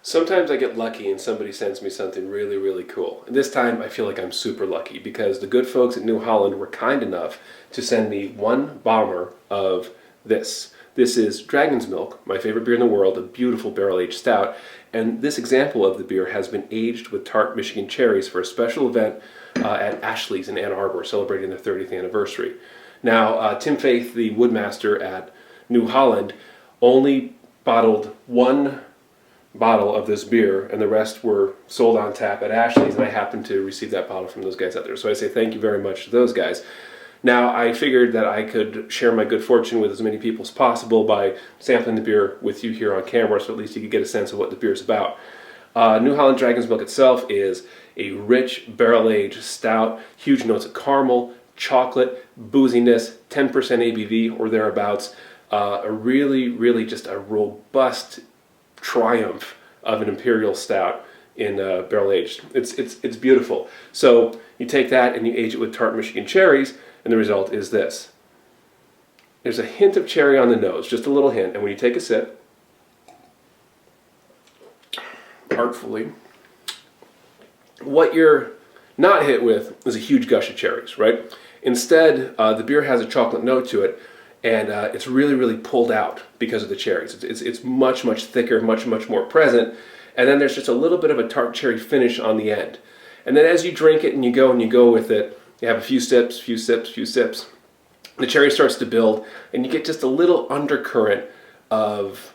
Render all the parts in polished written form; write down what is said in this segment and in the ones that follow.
Sometimes I get lucky and somebody sends me something really, really cool. And this time I feel like I'm super lucky because the good folks at New Holland were kind enough to send me one bomber of this. This is Dragon's Milk, my favorite beer in the world, a beautiful barrel-aged stout. And this example of the beer has been aged with tart Michigan cherries for a special event at Ashley's in Ann Arbor, celebrating their 30th anniversary. Now, Tim Faith, the woodmaster at New Holland, only bottled one bottle of this beer, and the rest were sold on tap at Ashley's, and I happened to receive that bottle from those guys out there. So I say thank you very much to those guys. Now, I figured that I could share my good fortune with as many people as possible by sampling the beer with you here on camera, so at least you could get a sense of what the beer is about. New Holland Dragons Milk itself is a rich barrel-aged stout, huge notes of caramel, chocolate, booziness, 10% ABV or thereabouts. A really just a robust triumph of an imperial stout in barrel aged. It's beautiful. So you take that and you age it with tart Michigan cherries, and the result is this. There's a hint of cherry on the nose, just a little hint, and when you take a sip, artfully, what you're not hit with is a huge gush of cherries, right? Instead, the beer has a chocolate note to it, and it's really pulled out because of the cherries. It's much thicker, much more present, and then there's just a little bit of a tart cherry finish on the end. And then as you drink it and you go with it, you have a few sips, the cherry starts to build, and you get just a little undercurrent of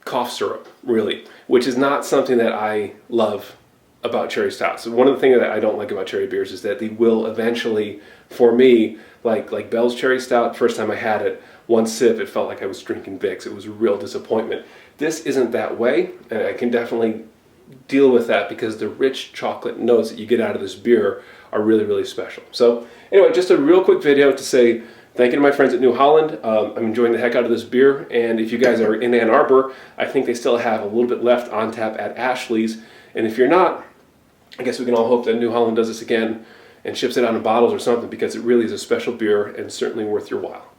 cough syrup, really, which is not something that I love about cherry stouts. So one of the things that I don't like about cherry beers is that they will eventually, for me, like Bell's Cherry Stout, first time I had it, one sip, it felt like I was drinking Vicks. It was a real disappointment. This isn't that way, and I can definitely deal with that because the rich chocolate notes that you get out of this beer are really special. So anyway, just a real quick video to say thank you to my friends at New Holland. I'm enjoying the heck out of this beer, and if you guys are in Ann Arbor, I think they still have a little bit left on tap at Ashley's, and if you're not, I guess we can all hope that New Holland does this again and ships it out in bottles or something, because it really is a special beer and certainly worth your while.